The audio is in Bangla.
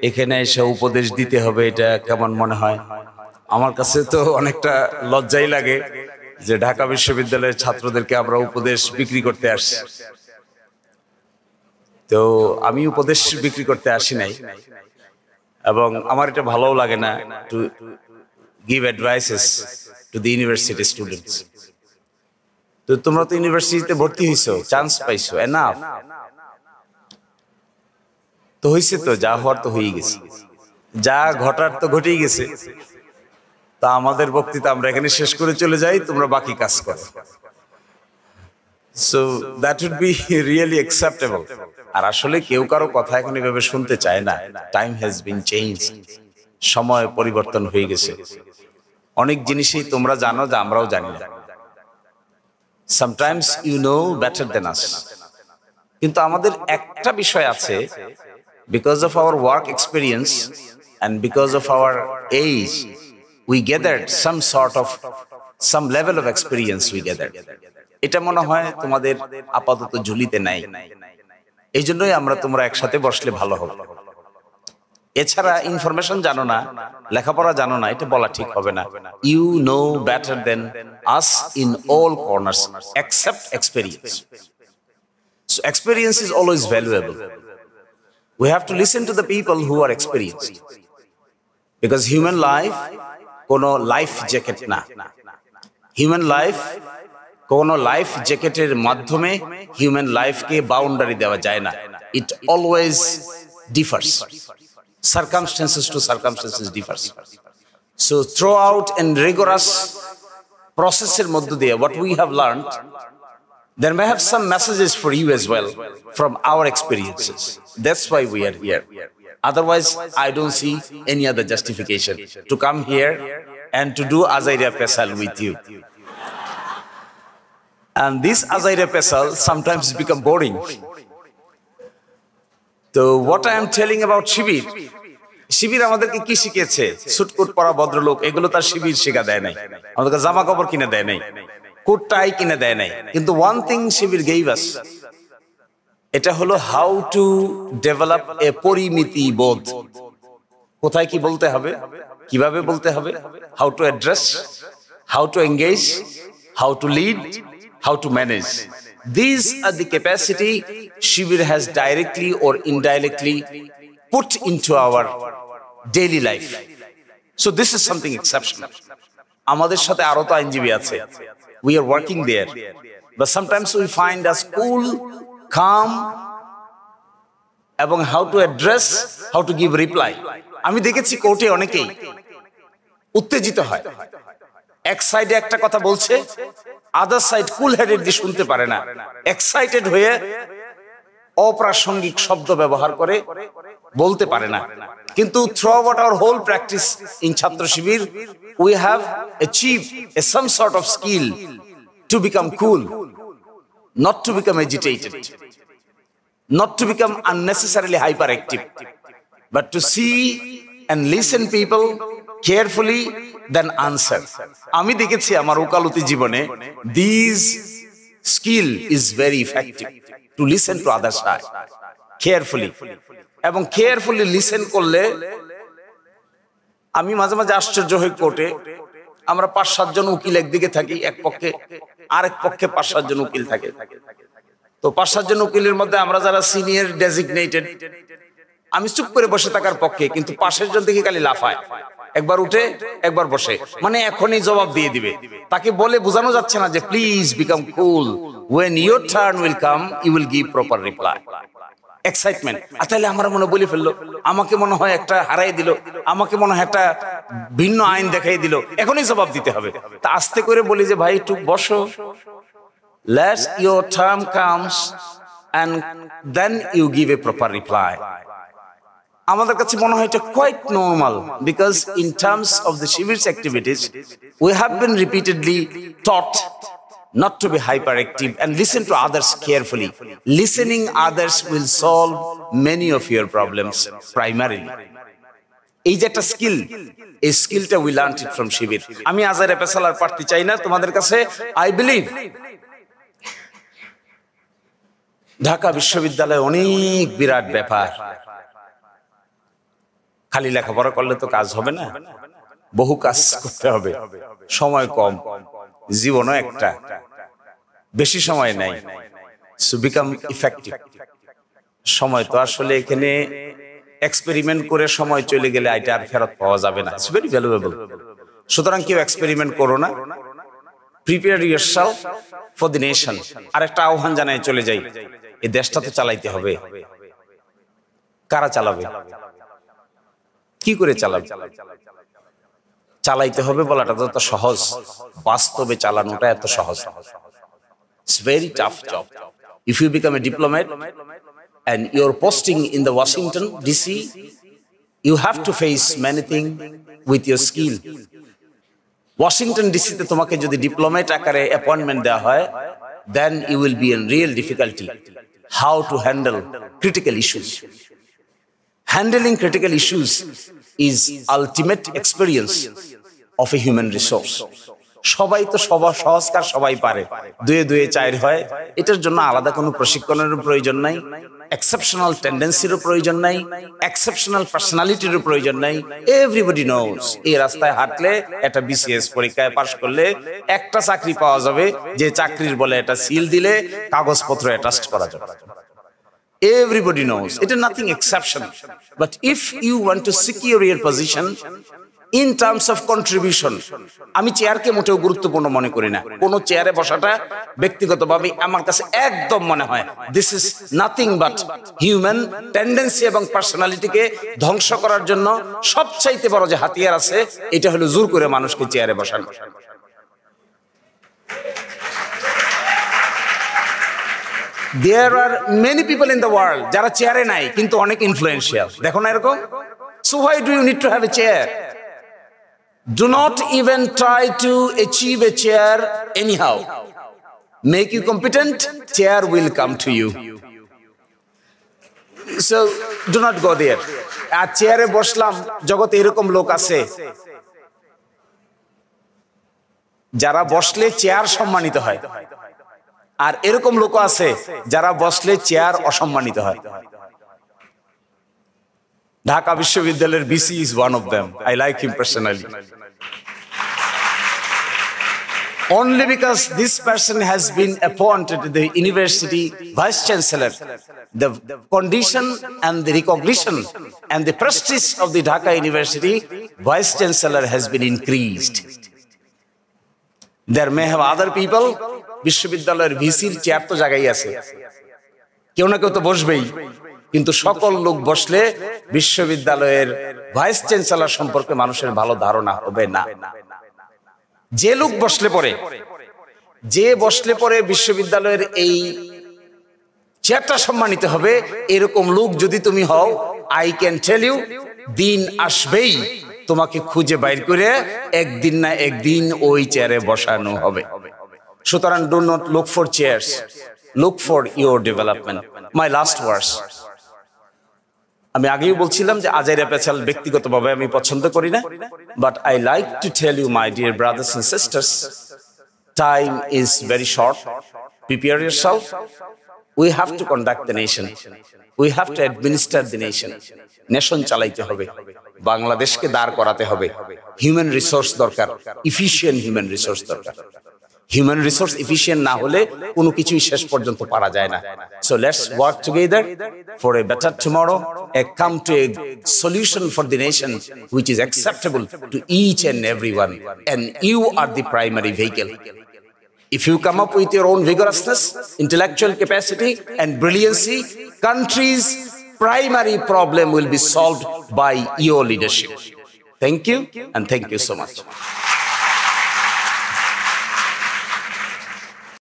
এখানে এসে উপদেশ দিতে হবে, এটা কেমন মনে হয়? আমার কাছে তো অনেকটা লজ্জাই লাগে যে ঢাকা বিশ্ববিদ্যালয়ের ছাত্রদেরকে আমরা উপদেশ বিক্রি করতে আসছি। তো আমি উপদেশ বিক্রি করতে আসি নাই, এবং আমার এটা ভালোও লাগে না to give advises to the university students. তো তোমরা তো ইউনিভার্সিটিতে ভর্তি হইছো, চান্স পাইছো, এনাফ তো হইছে, তো যা হওয়ার তো হয়ে গেছে, যা ঘটার তো ঘটেই গেছে। তা আমাদের বক্তৃতা আমরা এখানে শেষ করে চলে যাই, তোমরা বাকি কাজ করো। So that would be really acceptable. আর আসলে কেউ কারো কথা এখন এভাবে শুনতে চায় না। টাইম হ্যাজ বিন চেঞ্জ, সময় পরিবর্তন হয়ে গেছে। অনেক জিনিসই তোমরা জানো যা আমরাও জানি না। Sometimes you know better than us. কিন্তু আমাদের একটা বিষয় আছে, because of our work experience and because of our age, we gathered some level of experience we gathered. এটা মনে হয় তোমাদের আপাতত ঝুলিতে নাই, এই জন্যই তোমরা একসাথে বসলে ভালো হবে। এছাড়া ইনফরমেশন জানো না, লেখাপড়া জানো না, এটা বলা ঠিক হবে না। You know better than us in all corners except experience. So experience is always valuable. We have to listen to the people who are experienced, because human life কোনো লাইফ জ্যাকেট না। হিউম্যান লাইফ কোনো লাইফ জ্যাকেটের মাধ্যমে হিউম্যান লাইফকে বাউন্ডারি দেওয়া যায় না। ইট always differs, circumstances to circumstances differs. So throughout and rigorous processের মধ্য দিয়ে what we have learned, there may have some messages for you as well from our experiences. That's why we are here. Otherwise, I don't see any other justification to come here and to do Azaira Pesal with you. And this Azaira Pesal sometimes become boring. So what I am telling about শিবির, শিবির আমাদেরকে কি শিখেছে? সুটকুট পরা ভদ্রলোক, এগুলো তার শিবির শেখা দেয় নাই। আমাদেরকে জামা কাপড় কিনে দেয় নাই, কোট টাই কিনে দেয় নাই। কিন্তু ওয়ান থিং শিবির গেভ আস, এটা হলো হাউ টু ডেভেলপ এ পরিমিতি বোধ। কোথায় কি বলতে হবে, কিভাবে বলতে হবে, how to address, how to engage, how to lead, how to manage. These are the capacity Shibir has directly or indirectly put into our daily life. So this is something exceptional. আমাদের সাথে আরো তো আইনজীবী আছে, we are working there, but sometimes we find us cool, calm, এবং how to address, how to give reply. আমি দেখেছি কোর্টে অনেকেই উত্তেজিত হয়, এক সাইডে একটা কথা বলছে, আদার সাইড কুল হেডেড দিয়ে শুনতে পারে না, এক্সাইটেড হয়ে অপ্রাসঙ্গিক শব্দ ব্যবহার করে বলতে পারে না। কিন্তু throughout our whole practice in ছাত্র শিবির, we have achieved some sort of skill to become cool, not to become agitated, not to become unnecessarily hyperactive, but to see and listen people carefully, then answer. আমি দেখেছি আমার ওকালতি জীবনে, this skill is very effective to listen to other side carefully, এবং carefully listen করলে আমি মাঝে মাঝে আশ্চর্য হই, কোর্টে আমরা 5-7 জন উকিল একদিকে থাকি, এক পক্ষে, আরেক পক্ষে 5-7 জন উকিল থাকে। তো 5-7 জন উকিলের মধ্যে আমরা যারা সিনিয়র ডেজিগনেটেড, আমি চুপ করে বসে থাকার পক্ষে, কিন্তু পাশের জন থেকে খালি লাফায়, একবার উঠে একবার বসে, মানে এখনই জবাব দিয়ে দিবে। তাকে বলে বোঝানো যাচ্ছে না যে please become cool, when your turn will come you will give proper reply. Excitement. আর তাহলে আমার মনে বলে ফেললো, আমাকে মনে হয় একটা হারাই দিল, আমাকে মনে হয় একটা ভিন্ন আইন দেখাই দিল, এখনই জবাব দিতে হবে। তা আস্তে করে বলি যে ভাই একটু বসো, let your term comes and then you give a proper reply. আমাদের কাছে মনে হয় এটা quite normal, because in terms of the Shibir's activities we have been repeatedly taught not to be hyperactive and listen to others carefully. Listening others will solve many of your problems primarily. এই যে একটা স্কিল, এই স্কিলটা we learned it from Shibir. আমি আজারে পেশালার পারতে চাই না তোমাদের কাছে। I believe ঢাকা বিশ্ববিদ্যালয়ে অনেক বিরাট ব্যাপার, খালি লেখাপড়া করলে তো কাজ হবে না, বহু কাজ করতে হবে, সময় কম, জীবনও একটা, বেশি সময় নাই। So become effective. সময় তো আসলে এখানে এক্সপেরিমেন্ট করে সময় চলে গেলে এটা আর ফেরত পাওয়া যাবে না। It's very valuable. সুতরাং কেউ এক্সপেরিমেন্ট করো না, prepare yourself for the nation. আর একটা আহ্বান জানাই চলে যাই, এই দেশটা তো চালাইতে হবে। কারা চালাবে, কি করে চালাবে? চালাইতে হবে বলাটা তো সহজ, বাস্তবে চালানোটা এত সহজ। It's very tough job. If you become a diplomat and you're posting in the Washington DC, you have to face many things with your skill. Washington DC তে তোমাকে যদি ডিপ্লোমেট আকারে অ্যাপয়েন্টমেন্ট দেওয়া হয়, then you will be in real difficulty how to handle critical issues. Handling critical issues is ultimate experience of a human resource. সবাই তো সহজ কাজ সবাই পারে, দুয়ে দুয়ে চার হয়। এটার জন্য আলাদা কোনো প্রশিক্ষণের প্রয়োজন নাই, এক্সেপশনাল টেন্ডেন্সিরও প্রয়োজন নাই, এক্সেপশনাল পার্সোনালিটিরও প্রয়োজন নাই। এভরিবডি নোজ এই রাস্তায় হাঁটলে একটা বিসিএস পরীক্ষায় পাশ করলে একটা চাকরি পাওয়া যাবে, যে চাকরির বলে এটা সিল দিলে কাগজপত্র অ্যাটাস্ট করা যাবে। Everybody knows it is nothing exceptional. But if you want to secure your position in terms of contribution, আমি চেয়ারকে মোটেও গুরুত্বপূর্ণ মনে করি না। কোন চেয়ারে বসাটা ব্যক্তিগতভাবে আমার কাছে একদম মনে হয় this is nothing but human tendency এবং পার্সোনালিটিকে ধ্বংস করার জন্য সবচাইতে বড় যে হাতিয়ার আছে, এটা হলো জোর করে মানুষকে চেয়ারে বসানো। There are many people in the world যারা চেয়ারে নাই কিন্তু অনেক ইনফ্লুয়েন্সিয়াল, দেখো না এরকম? So why do you need to have a chair? Do not even try to achieve a chair anyhow. Make you competent, chair will come to you. So do not go there. আর চেয়ারে বসলাম, জগতে এরকম লোক আছে যারা বসলে চেয়ার সম্মানিত হয়, আর এরকম লোক আছে যারা বসলে চেয়ার অসম্মানিত হয়। ঢাকা বিশ্ববিদ্যালয়ের VC is one of them. I like him personally. Only because this person has been appointed the university vice chancellor, the condition and the recognition and the prestige of the Dhaka University vice chancellor has been increased. There may have other people. বিশ্ববিদ্যালয়ের ভিসির চেয়ার তো জায়গায় আছে, কেউ না কেউ তো বসবেই, কিন্তু সকল লোক বসলে বিশ্ববিদ্যালয়ের ভাইস চ্যান্সেলর সম্পর্কে মানুষের ভালো ধারণা হবে না। যে লোক বসলে পরে বিশ্ববিদ্যালয়ের এই চেয়ারটা সম্মানিত হবে, এরকম লোক যদি তুমি হও, আই ক্যান টেল ইউ দিন আসবেই তোমাকে খুঁজে বাইর করে একদিন না একদিন ওই চেয়ারে বসানো হবে। সুতরাং do not look for chairs, look for your development. My last verse. আমি আগেই বলছিলাম যে আজাইরা পেছাল ব্যক্তিগতভাবে আমি পছন্দ করি না, but I like to tell you, my dear brothers and sisters, time is very short. Prepare yourself. We have to conduct the nation. We have to administer the nation. Nation চালাইতে হবে, বাংলাদেশকে দাঁড় করাতে হবে। হিউম্যান রিসোর্স দরকার, এফিশিয়েন্ট হিউম্যান রিসোর্স দরকার। হিউম্যান রিসোর্স এফিশিয়েন্ট না হলে কোনো কিছুই শেষ পর্যন্ত পারা যায় না। So let's work together for a better tomorrow, a come to a solution for the nation which is acceptable to each and everyone, and you are the primary vehicle. If you come up with your own vigorousness, intellectual capacity and brilliancy, country's primary problem will be solved by your leadership. Thank you, and thank you so much.